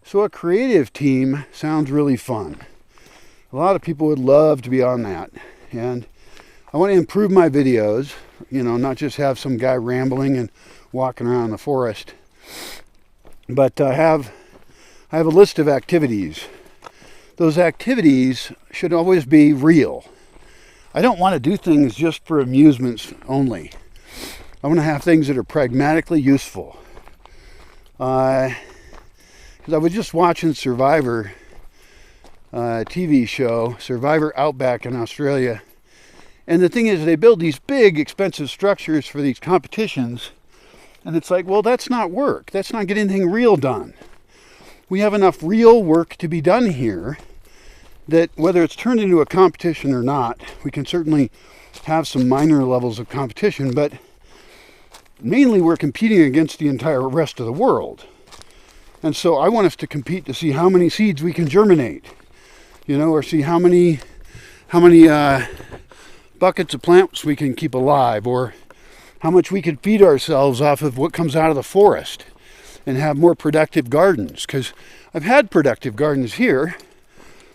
So a creative team sounds really fun. A lot of people would love to be on that. And I want to improve my videos, not just have some guy rambling and walking around the forest. But I have a list of activities. Those activities should always be real. I don't want to do things just for amusements only. I want to have things that are pragmatically useful. Because I was just watching Survivor TV show, Survivor Outback in Australia. And the thing is, they build these big, expensive structures for these competitions. And it's like, well, that's not work. That's not getting anything real done. We have enough real work to be done here that whether it's turned into a competition or not, we can certainly have some minor levels of competition, but mainly we're competing against the entire rest of the world. And so I want us to compete to see how many seeds we can germinate, or see how many buckets of plants we can keep alive, or how much we can feed ourselves off of what comes out of the forest and have more productive gardens. Because I've had productive gardens here.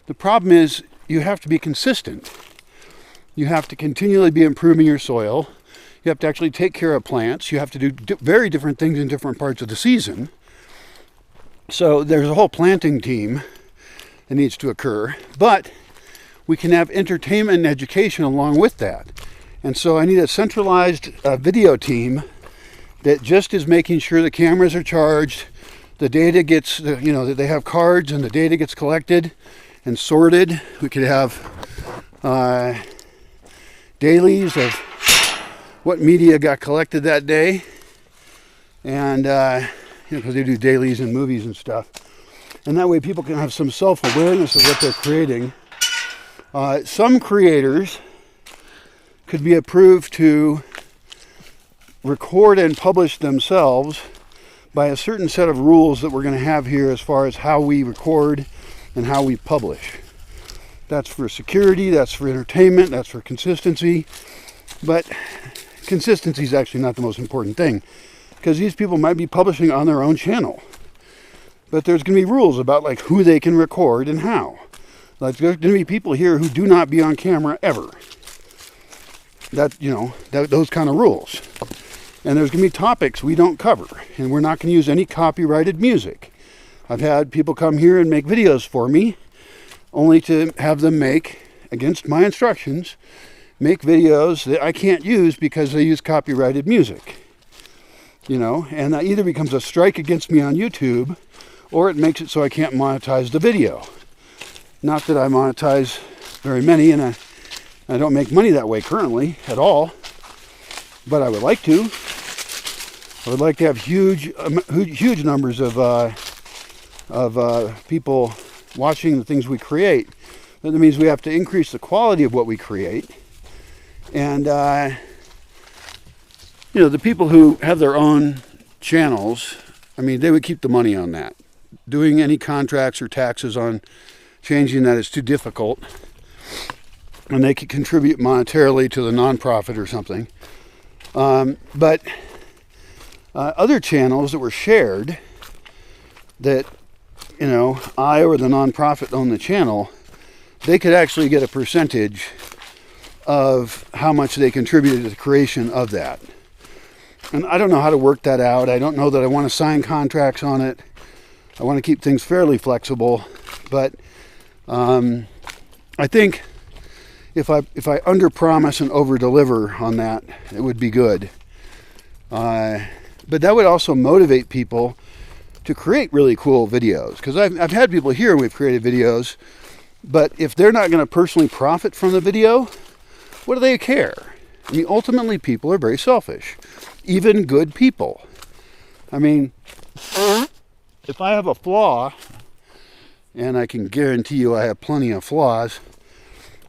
The problem is you have to be consistent. You have to continually be improving your soil. You have to actually take care of plants. You have to do very different things in different parts of the season. So there's a whole planting team that needs to occur. But we can have entertainment and education along with that. And so I need a centralized video team that just is making sure the cameras are charged, the data gets, that they have cards and the data gets collected and sorted. We could have dailies of what media got collected that day. And, because they do dailies and movies and stuff. And that way people can have some self-awareness of what they're creating. Some creators could be approved to record and publish themselves by a certain set of rules that we're going to have here as far as how we record and how we publish. That's for security, that's for entertainment, that's for consistency. But consistency is actually not the most important thing, because these people might be publishing on their own channel. But there's going to be rules about who they can record and how. There's going to be people here who do not be on camera ever. Those kind of rules. And there's going to be topics we don't cover. And we're not going to use any copyrighted music. I've had people come here and make videos for me, only to have them make, against my instructions, make videos that I can't use because they use copyrighted music. And that either becomes a strike against me on YouTube, or it makes it so I can't monetize the video. Not that I monetize very many, and I don't make money that way currently at all, but I would like to. I would like to have huge numbers of people watching the things we create. That means we have to increase the quality of what we create. And, the people who have their own channels, they would keep the money on that. Doing any contracts or taxes on changing that is too difficult. And they could contribute monetarily to the nonprofit or something. But other channels that were shared that, I or the nonprofit own the channel, they could actually get a percentage of how much they contributed to the creation of that. And I don't know how to work that out. I don't know that I want to sign contracts on it. I want to keep things fairly flexible. But I think if I under-promise and over-deliver on that, it would be good. But that would also motivate people to create really cool videos. Because I've had people here and we've created videos, but if they're not going to personally profit from the video, what do they care? Ultimately, people are very selfish. Even good people. If I have a flaw, and I can guarantee you I have plenty of flaws,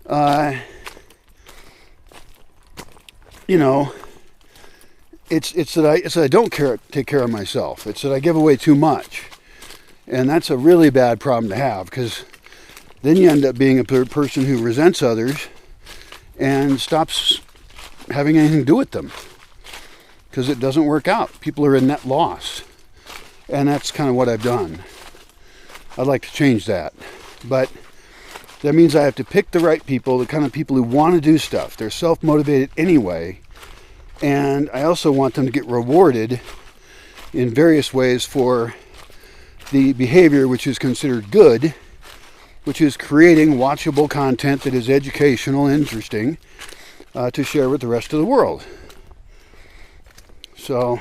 it's that I don't take care of myself. It's that I give away too much. And that's a really bad problem to have, because then you end up being a person who resents others and stops having anything to do with them, because it doesn't work out. People are in net loss. And that's kind of what I've done. I'd like to change that. But that means I have to pick the right people, the kind of people who want to do stuff. They're self-motivated anyway. And I also want them to get rewarded in various ways for the behavior which is considered good, which is creating watchable content that is educational and interesting to share with the rest of the world. So,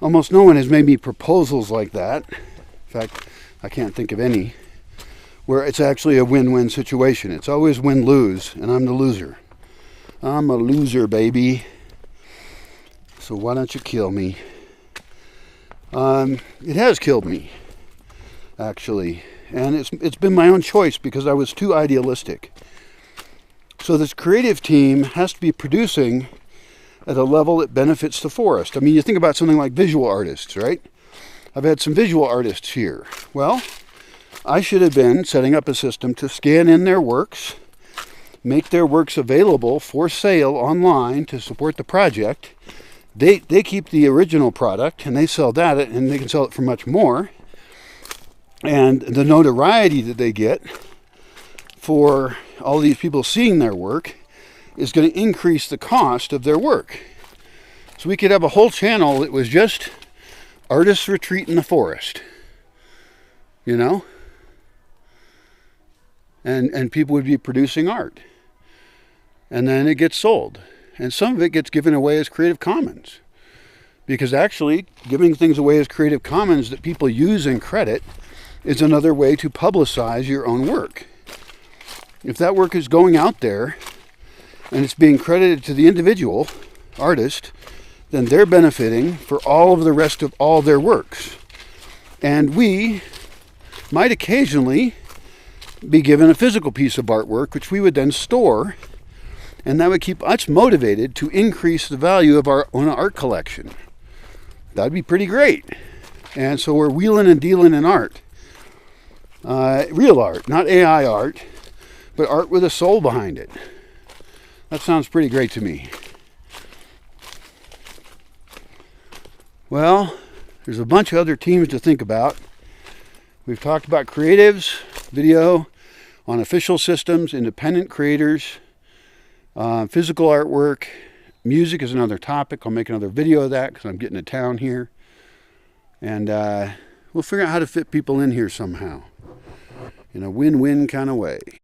almost no one has made me proposals like that. In fact, I can't think of any where it's actually a win-win situation. It's always win-lose, and I'm the loser. I'm a loser, baby. So why don't you kill me? It has killed me, actually. And it's been my own choice because I was too idealistic. So this creative team has to be producing at a level that benefits the forest. I mean, you think about something like visual artists, right? I've had some visual artists here. Well, I should have been setting up a system to scan in their works, make their works available for sale online to support the project. They keep the original product and they sell that, and they can sell it for much more. And the notoriety that they get for all these people seeing their work is going to increase the cost of their work. So we could have a whole channel that was just artists retreat in the forest, you know? And people would be producing art. And then it gets sold. And some of it gets given away as Creative Commons. Because actually, giving things away as Creative Commons that people use and credit is another way to publicize your own work. If that work is going out there and it's being credited to the individual artist, then they're benefiting for all of the rest of all their works. And we might occasionally be given a physical piece of artwork, which we would then store, and that would keep us motivated to increase the value of our own art collection. That'd be pretty great. And so we're wheeling and dealing in art. Real art, not AI art, but art with a soul behind it. That sounds pretty great to me. Well, there's a bunch of other teams to think about. We've talked about creatives, video, on official systems, independent creators, physical artwork. Music is another topic. I'll make another video of that because I'm getting to town here. And we'll figure out how to fit people in here somehow in a win-win kind of way.